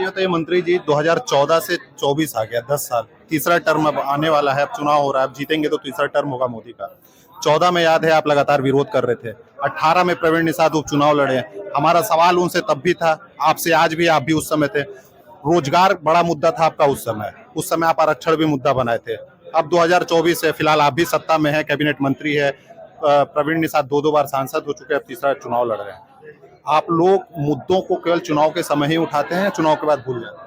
चाहिए तो ये मंत्री जी 2014 से 24 आ गया, 10 साल, तीसरा टर्म अब आने वाला है। अब चुनाव हो रहा है, अब जीतेंगे तो तीसरा टर्म होगा मोदी का। 14 में याद है आप लगातार विरोध कर रहे थे, 18 में प्रवीण निषाद उपचुनाव लड़े। हमारा सवाल उनसे तब भी था, आपसे आज भी, आप भी उस समय थे। रोजगार बड़ा मुद्दा था आपका उस समय आप आरक्षण भी मुद्दा बनाए थे। अब 2024 है, फिलहाल आप भी सत्ता में है, कैबिनेट मंत्री है, प्रवीण निषाद दो बार सांसद हो चुके हैं, अब तीसरा चुनाव लड़ रहे हैं। आप लोग मुद्दों को केवल चुनाव के समय ही उठाते हैं, चुनाव के बाद भूल जाते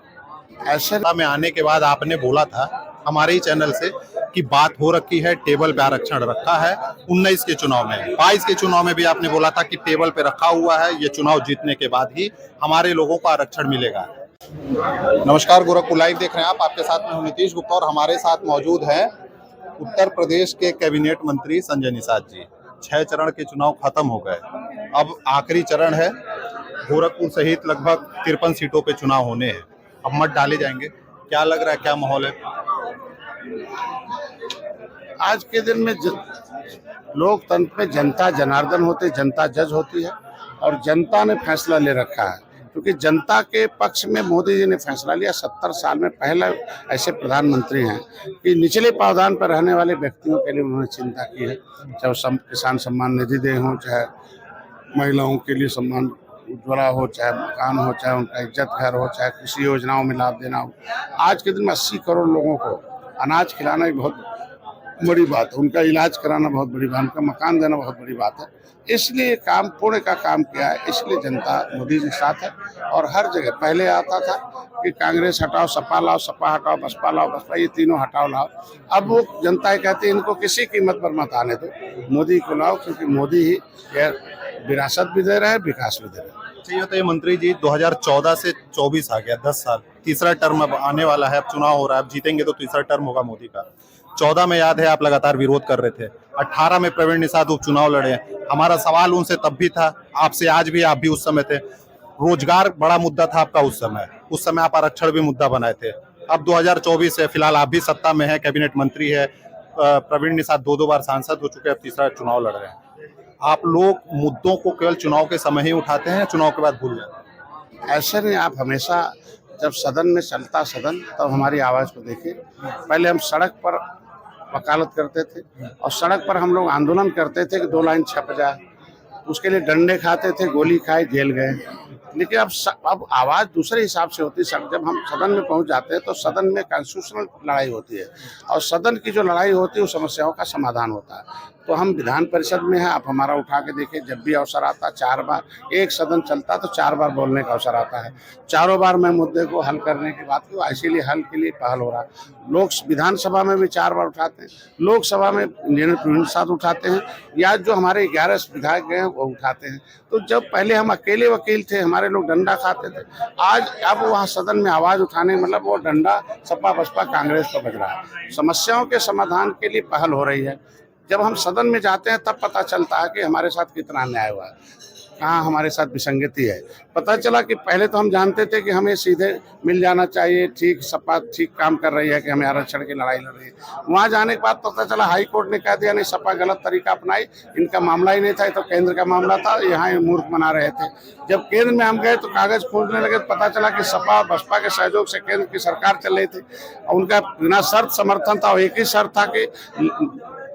हैं। ऐसे में आने के बाद आपने बोला था हमारे ही चैनल से कि बात हो रखी है, टेबल पे आरक्षण रखा है। 19 के चुनाव में, 22 के चुनाव में भी आपने बोला था कि टेबल पे रखा हुआ है, ये चुनाव जीतने के बाद ही हमारे लोगों को आरक्षण मिलेगा। नमस्कार, गोरखपुर लाइव देख रहे हैं आप, आपके साथ में हूं नीतीश गुप्ता और हमारे साथ मौजूद है उत्तर प्रदेश के कैबिनेट मंत्री संजय निषाद जी। 6 चरण के चुनाव खत्म हो गए, अब आखिरी चरण है। गोरखपुर सहित लगभग 53 सीटों पे चुनाव होने हैं, अब मत डाले जाएंगे। क्या लग रहा है, क्या माहौल है? आज के दिन में लोकतंत्र में जनता जनार्दन होते, जनता जज होती है और जनता ने फैसला ले रखा है, क्योंकि जनता के पक्ष में मोदी जी ने फैसला लिया। 70 साल में पहला ऐसे प्रधानमंत्री हैं कि निचले पावदान पर रहने वाले व्यक्तियों के लिए उन्होंने चिंता की है। चाहे वो किसान सम्मान निधि दे हो, चाहे महिलाओं के लिए सम्मान उज्ज्वला हो, चाहे मकान हो, चाहे उनका इज्जत घर हो, चाहे कृषि योजनाओं में लाभ देना हो। आज के दिन में 80 करोड़ लोगों को अनाज खिलाना एक बहुत बड़ी बात है, उनका इलाज कराना बहुत बड़ी बात है, उनका मकान देना बहुत बड़ी बात है। इसलिए काम पुण्य का काम किया है, इसलिए जनता मोदी जी साथ है। और हर जगह पहले आता था कि कांग्रेस हटाओ, सपा लाओ, सपा हटाओ, बसपा लाओ, बसपा, ये तीनों हटाओ लाओ। अब वो जनता कहती है इनको किसी कीमत पर मत आने दो, मोदी को लाओ, क्योंकि मोदी ही विरासत भी दे रहा है, विकास भी दे रहा है। चाहिए तो ये मंत्री जी 2014 से 24 आ गया, 10 साल, तीसरा टर्म अब आने वाला है। अब चुनाव हो रहा है, अब जीतेंगे तो तीसरा टर्म होगा मोदी का। 14 में याद है आप लगातार विरोध कर रहे थे, 18 में प्रवीण निषाद उपचुनाव लड़े। हमारा सवाल उनसे तब भी था, आपसे आज भी, आप भी उस समय थे। रोजगार बड़ा मुद्दा था आपका उस समय आप आरक्षण भी मुद्दा बनाए थे। अब 2024 है, फिलहाल आप भी सत्ता में है, कैबिनेट मंत्री है, प्रवीण निषाद दो बार सांसद हो चुके हैं, अब तीसरा चुनाव लड़ रहे हैं। आप लोग मुद्दों को केवल चुनाव के समय ही उठाते हैं, चुनाव के बाद भूल जाते हैं। ऐसा नहीं, आप हमेशा जब सदन में चलता सदन तब हमारी आवाज़ को देखिए। पहले हम सड़क पर वकालत करते थे और सड़क पर हम लोग आंदोलन करते थे कि 2 लाइन छप जाए, उसके लिए डंडे खाते थे, गोली खाए, जेल गए। लेकिन अब आवाज़ दूसरे हिसाब से होती है। जब हम सदन में पहुंच जाते हैं तो सदन में कॉन्स्टिट्यूशनल लड़ाई होती है और सदन की जो लड़ाई होती है वो समस्याओं का समाधान होता है। तो हम विधान परिषद में हैं, आप हमारा उठा के देखिए, जब भी अवसर आता, 4 बार एक सदन चलता तो 4 बार बोलने का अवसर आता है। चारों बार मैं मुद्दे को हल करने की बात की, इसीलिए हल के लिए पहल हो रहा है। लोग विधानसभा में भी 4 बार उठाते हैं, लोकसभा में प्रवीण निषाद उठाते हैं, या जो हमारे 11 विधायक गए हैं वो उठाते हैं। तो जब पहले हम अकेले वकील थे, हमारे लोग डंडा खाते थे, आज अब वहाँ सदन में आवाज़ उठाने मतलब वो डंडा सपा बसपा कांग्रेस पर बज रहा है। समस्याओं के समाधान के लिए पहल हो रही है। जब हम सदन में जाते हैं तब पता चलता है कि हमारे साथ कितना अन्याय हुआ है, कहाँ हमारे साथ विसंगति है। पता चला कि पहले तो हम जानते थे कि हमें सीधे मिल जाना चाहिए, ठीक, सपा ठीक काम कर रही है कि हमें आरक्षण की लड़ाई लड़ रही है। वहाँ जाने के बाद पता चला हाई कोर्ट ने कह दिया नहीं, सपा गलत तरीका अपनाई, इनका मामला ही नहीं था, ये तो केंद्र का मामला था, यहाँ ये मूर्ख बना रहे थे। जब केंद्र में हम गए तो कागज खोजने लगे तो पता चला कि सपा बसपा के सहयोग से केंद्र की सरकार चल रही थी और उनका बिना शर्त समर्थन था। एक ही शर्त था कि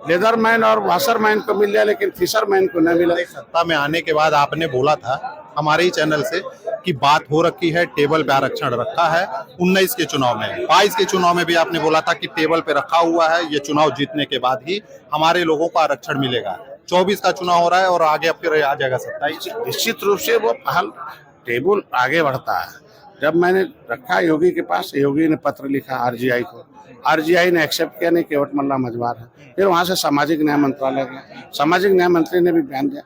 लेदरमैन और वाशरमैन को मिल जाए, लेकिन फिशरमैन को नहीं मिला। सत्ता में आने के बाद आपने बोला था हमारे ही चैनल से कि बात हो रखी है, टेबल पे आरक्षण रखा है। 19 के चुनाव में, 22 के चुनाव में भी आपने बोला था कि टेबल पे रखा हुआ है, ये चुनाव जीतने के बाद ही हमारे लोगों को आरक्षण मिलेगा। 24 का चुनाव हो रहा है और आगे फिर आ जाएगा 27। निश्चित रूप से वो पहल टेबल आगे बढ़ता है। जब मैंने रखा योगी के पास, योगी ने पत्र लिखा आरजीआई को, आरजीआई ने एक्सेप्ट किया, नहीं केवट मल्ला मजबार है। फिर वहाँ से सामाजिक न्याय मंत्रालय गया, सामाजिक न्याय मंत्री ने भी बयान दिया।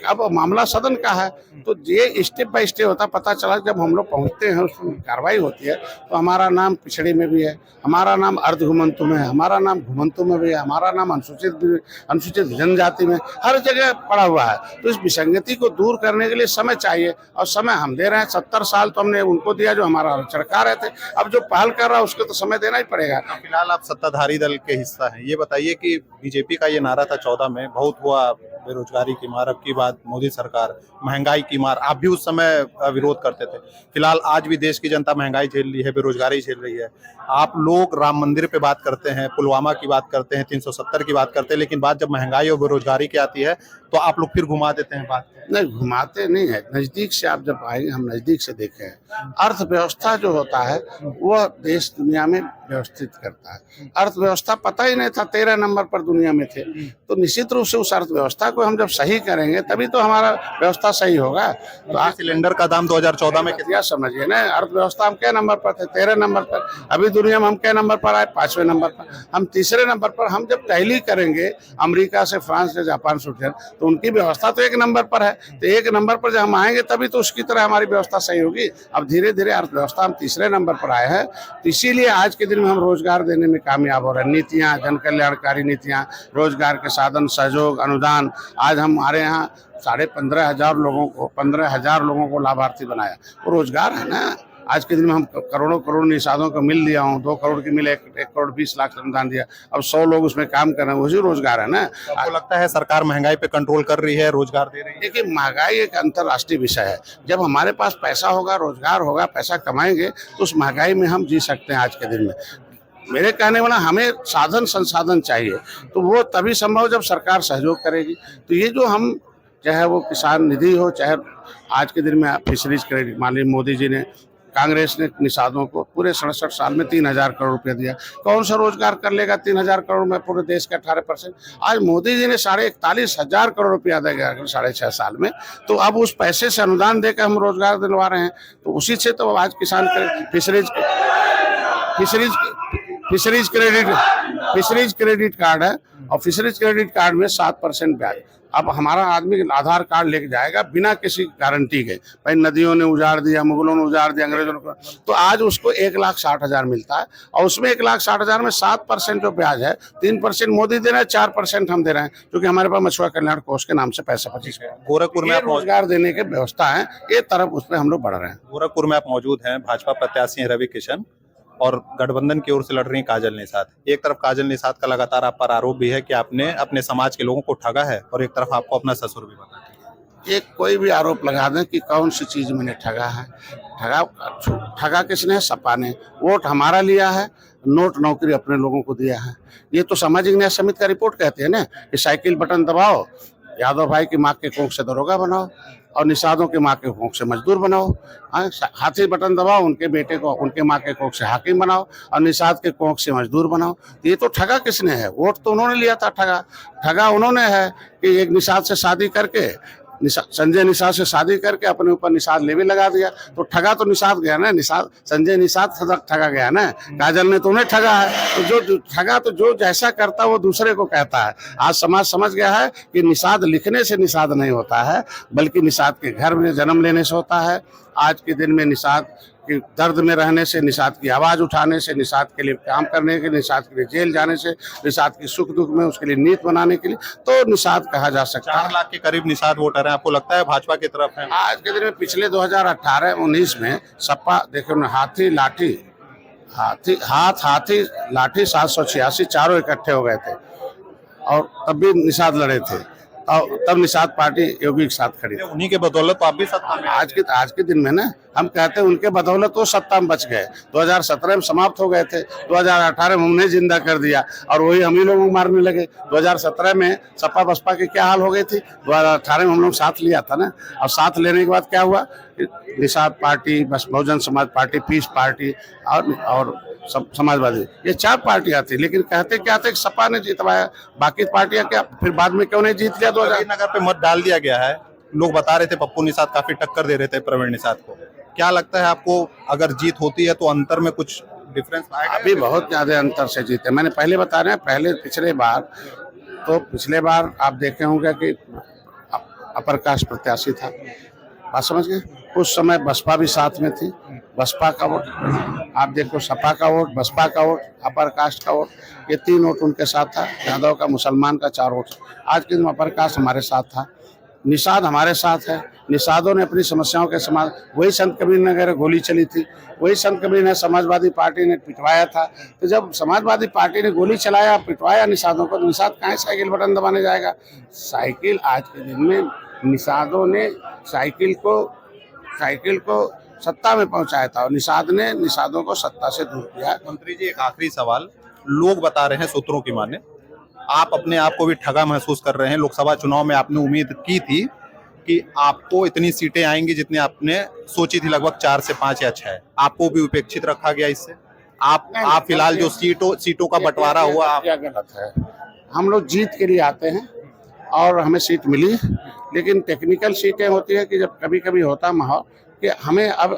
अब मामला सदन का है तो ये स्टेप बाय स्टेप होता। पता चला जब हम लोग पहुँचते हैं, उसमें कार्रवाई होती है तो हमारा नाम पिछड़े में भी है, हमारा नाम अर्ध घुमंतु में है, हमारा नाम घुमंतु में भी है, हमारा नाम अनुसूचित जनजाति में, हर जगह पड़ा हुआ है। तो इस विसंगति को दूर करने के लिए समय चाहिए और समय हम दे रहे हैं। 70 साल तो हमने उनको दिया जो हमारा आरक्षण खा रहे थे, अब जो पहल कर रहा है उसको तो समय देना ही पड़ेगा। फिलहाल आप सत्ताधारी दल के हिस्सा हैं, ये बताइए कि बीजेपी का ये नारा था 14 में, बहुत हुआ बेरोजगारी की मार, अब की बात मोदी सरकार, महंगाई की मार, आप भी उस समय विरोध करते थे। फिलहाल आज भी देश की जनता महंगाई झेल रही है, बेरोजगारी झेल रही है। आप लोग राम मंदिर पे बात करते हैं, पुलवामा की बात करते हैं, 370 की बात करते हैं, लेकिन बात जब महंगाई और बेरोजगारी की आती है तो आप लोग फिर घुमा देते हैं बात। नहीं, घुमाते नहीं है, नजदीक से आप जब आएंगे, हम नजदीक से देखे हैं। अर्थव्यवस्था जो होता है वह देश दुनिया में व्यवस्थित करता है। अर्थव्यवस्था पता ही नहीं था, 13 नंबर पर दुनिया में थे, तो निश्चित रूप से उस अर्थव्यवस्था को हम जब सही करेंगे तभी तो हमारा व्यवस्था सही होगा। तो आज सिलेंडर का दाम 2014 में क्या समझिए ना, अर्थव्यवस्था हम क्या नंबर पर थे, 13 नंबर पर। अभी दुनिया में हम क्या नंबर पर आए, 5वें नंबर पर, हम 3रे नंबर पर। हम जब टैली करेंगे अमेरिका से, फ्रांस से, जापान से, तो उनकी व्यवस्था तो 1 नंबर पर है, तो 1 नंबर पर जब हम आएंगे तभी तो उसकी तरह हमारी व्यवस्था सही होगी। अब धीरे धीरे अर्थव्यवस्था हम 3रे नंबर पर आए हैं, तो इसीलिए आज के दिन में हम रोजगार देने में कामयाब हो रहे हैं। नीतियाँ, जन कल्याणकारी नीतियाँ, रोजगार के साधन, सहयोग, अनुदान, आज हमारे यहाँ 15,500 लोगों को, 15,000 लोगों को लाभार्थी बनाया, वो रोजगार है ना। आज के दिन में हम करोड़ों करोड़ निषादों को मिल दिया हूँ, 2 करोड़ की मिले, 1 करोड़ 20 लाख अनुदान दिया, अब 100 लोग उसमें काम कर रहे हैं, वही रोजगार है ना। आपको लगता है सरकार महंगाई पे कंट्रोल कर रही है, रोजगार दे रही है? देखिए, महंगाई एक अंतर्राष्ट्रीय विषय है। जब हमारे पास पैसा होगा, रोजगार होगा, पैसा कमाएंगे, तो उस महंगाई में हम जी सकते हैं। आज के दिन में मेरे कहने वाला, हमें साधन संसाधन चाहिए, तो वो तभी संभव जब सरकार सहयोग करेगी। तो ये जो हम, चाहे वो किसान निधि हो, चाहे आज के दिन में फिशरीज क्रेडिट, मान लीजिए मोदी जी ने, कांग्रेस ने निषादों को पूरे 67 साल में 3,000 करोड़ रुपया दिया। कौन सा रोजगार कर लेगा 3,000 करोड़ में पूरे देश का 18%? आज मोदी जी ने 41,500 करोड़ रुपया दिया 6.5 साल में, तो अब उस पैसे से अनुदान देकर हम रोजगार दिलवा रहे हैं। तो उसी से तो आज किसान फिशरीज क्रेडिट कार्ड है, और फिशरीज क्रेडिट कार्ड में 7% ब्याज। अब हमारा आदमी आधार कार्ड लेके जाएगा बिना किसी गारंटी के, भाई नदियों ने उजाड़ दिया, मुगलों ने उजाड़ दिया, अंग्रेजों ने, तो आज उसको 1,60,000 मिलता है, और उसमें 1,60,000 में 7% जो ब्याज है, 3% मोदी दे रहा है, 4% हम दे रहे हैं, क्योंकि हमारे पास मछुआ कल्याण कोष के नाम से पैसा 25 गोरखपुर में आप रोजगार देने की व्यवस्था है, ये तरफ उस पर हम लोग बढ़ रहे हैं। गोरखपुर में आप मौजूद हैं, भाजपा प्रत्याशी हैं रवि किशन, और गठबंधन की ओर से लड़ रही काजल निषाद। एक तरफ काजल निषाद का लगातार आप पर आरोप भी है कि आपने अपने समाज के लोगों को ठगा है, और एक तरफ आपको अपना ससुर भी बता है। ये कोई भी आरोप लगा दें कि कौन सी चीज मैंने ठगा है, ठगा किसने? सपा ने। वोट हमारा लिया है, नोट नौकरी अपने लोगों को दिया है। ये तो सामाजिक न्याय समिति का रिपोर्ट कहते हैं ना कि साइकिल बटन दबाओ, यादव भाई की माँ के कोख से दरोगा बनाओ, और निषादों के माँ के कोख से मजदूर बनाओ। हाथी बटन दबाओ, उनके बेटे को उनके माँ के कोख से हाकिम बनाओ, और निषाद के कोख से मजदूर बनाओ। ये तो ठगा किसने है? वोट तो उन्होंने लिया था। ठगा उन्होंने है कि एक निषाद से शादी करके, संजय निषाद से शादी करके अपने ऊपर निषाद लेवी लगा दिया, तो ठगा तो निषाद गया ना, निषाद संजय निषाद ठगा गया ना, काजल ने तो उन्हें ठगा है। तो जो ठगा, तो जो जैसा करता है वो दूसरे को कहता है। आज समाज समझ गया है कि निषाद लिखने से निषाद नहीं होता है, बल्कि निषाद के घर में जन्म लेने से होता है। आज के दिन में निषाद कि दर्द में रहने से, निषाद की आवाज़ उठाने से, निषाद के लिए काम करने के लिए, निषाद के लिए जेल जाने से, निषाद की सुख दुख में उसके लिए नीति बनाने के लिए, तो निषाद कहा जा सकता है। 4 लाख के करीब निषाद वोटर हैं, आपको लगता है भाजपा की तरफ है? आज के दिन में पिछले 2018-19 में सपा, देखो ना, हाथी लाठी 786 चारों इकट्ठे हो गए थे, और तब भी निषाद लड़े थे, और तब निषाद पार्टी योगी के साथ खड़ी। उन्हीं के बदौलत तो आप भी सत्ता में। आज के दिन में ना, हम कहते हैं उनके बदौलत वो सत्ता में बच गए। 2017 में समाप्त हो गए थे, 2018 में हमने जिंदा कर दिया, और वही हम ही लोगों को मारने लगे। 2017 में सपा बसपा की क्या हाल हो गई थी, 2018 में हम लोग साथ लिया था ना। और साथ लेने के बाद क्या हुआ, निषाद पार्टी, बस Bahujan Samaj party, piece party, और समाजवादी, ये 4 पार्टियां थी। लेकिन कहते क्या थे, सपा ने जीतवाया, बाकी पार्टियां क्या फिर बाद में क्यों नहीं जीत लिया? 2000 नगर पे मत डाल दिया गया है, लोग बता रहे थे पप्पू निषाद काफी टक्कर दे रहे थे प्रवीण निषाद को। क्या लगता है आपको, अगर जीत होती है तो अंतर में कुछ डिफरेंस आएगा? अभी बहुत ज्यादा अंतर से जीते। मैंने पहले बता रहे हैं, पिछले बार आप देखे होंगे कि अपर कास्ट प्रत्याशी था, बात समझ गए। उस समय बसपा भी साथ में थी, बसपा का वोट आप देखो, सपा का वोट, बसपा का वोट, अपर कास्ट का वोट, ये 3 वोट उनके साथ था। यादव का, मुसलमान का 4 वोट। आज के दिन अपर कास्ट हमारे साथ था, निषाद हमारे साथ है, निषादों ने अपनी समस्याओं के समाधान, वही संत कबीर नगर गोली चली थी, वही संत कबीर ने समाजवादी पार्टी ने पिटवाया था। तो जब समाजवादी पार्टी ने गोली चलाया, पिटवाया निषादों को, तो निषाद कहाँ साइकिल बटन दबाने जाएगा। साइकिल आज के दिन में निषादों ने साइकिल को सत्ता में पहुंचाया था और निषाद ने निषादों को सत्ता से दूर किया। मंत्री जी, एक आखिरी सवाल, लोग बता रहे हैं सूत्रों की माने, आप अपने आप को भी ठगा महसूस कर रहे हैं। लोकसभा चुनाव में आपने उम्मीद की थी कि आपको इतनी सीटें आएंगी जितनी आपने सोची थी, लगभग 4 से 5 या 6, आपको भी उपेक्षित रखा गया इससे। आप फिलहाल जो सीटों का बंटवारा हुआ, क्या गलत है। हम लोग जीत के लिए आते हैं और हमें सीट मिली, लेकिन टेक्निकल सीटें होती है कि जब कभी कभी होता माहौल कि हमें अब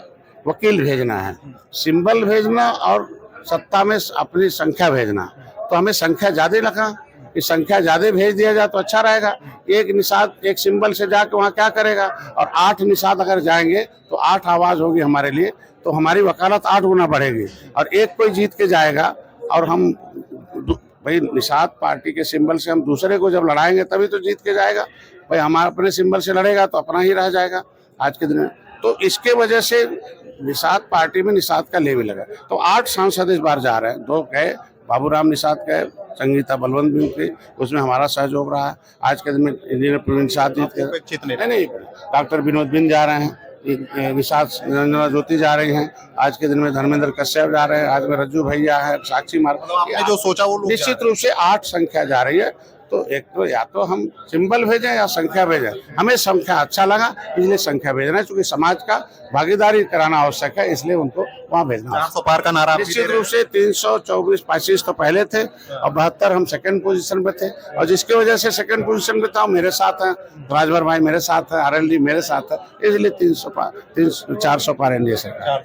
वकील भेजना है, सिंबल भेजना और सत्ता में अपनी संख्या भेजना, तो हमें संख्या ज्यादा लगा कि संख्या ज्यादा भेज दिया जाए तो अच्छा रहेगा। एक निषाद एक सिंबल से जाके वहाँ क्या करेगा, और 8 निषाद अगर जाएंगे तो 8 आवाज होगी हमारे लिए, तो हमारी वकालत 8 गुना बढ़ेगी। और एक कोई जीत के जाएगा और हम भाई निषाद पार्टी के सिंबल से हम दूसरे को जब लड़ाएंगे तभी तो जीत के जाएगा। भाई हमारे अपने सिंबल से लड़ेगा तो अपना ही रह जाएगा आज के दिन में। तो इसके वजह से निषाद पार्टी में निषाद का लेवी लगा। तो 8 सांसद इस बार जा रहे हैं, 2 गए, बाबूराम निषाद गए, संगीता बलवंत भी थे, उसमें हमारा सहयोग रहा है। आज के दिन में इंजीनियर प्रवीण निषाद जीत के नहीं, डॉक्टर विनोद बिंद जा रहे हैं, निषाद रंजना ज्योति जा रही हैं, आज के दिन में धर्मेंद्र कश्यप जा रहे हैं, आज में रज्जू भैया है, साक्षी मार, आपने जो सोचा वो निश्चित रूप से 8 संख्या जा रही है। तो एक तो या तो हम सिंबल भेजें या संख्या भेजें, हमें संख्या अच्छा लगा इसलिए संख्या भेजना है, क्योंकि समाज का भागीदारी कराना आवश्यक है, इसलिए उनको वहाँ भेजना। 400 पार का नारा निश्चित रूप से 324-25 तो पहले थे और 72 हम सेकंड पोजीशन पे थे, और जिसकी वजह से सेकंड पोजीशन पे था मेरे साथ हैं, राजभर भाई मेरे साथ है, RLD मेरे साथ है, इसलिए 400 पार एनडीए सरकार।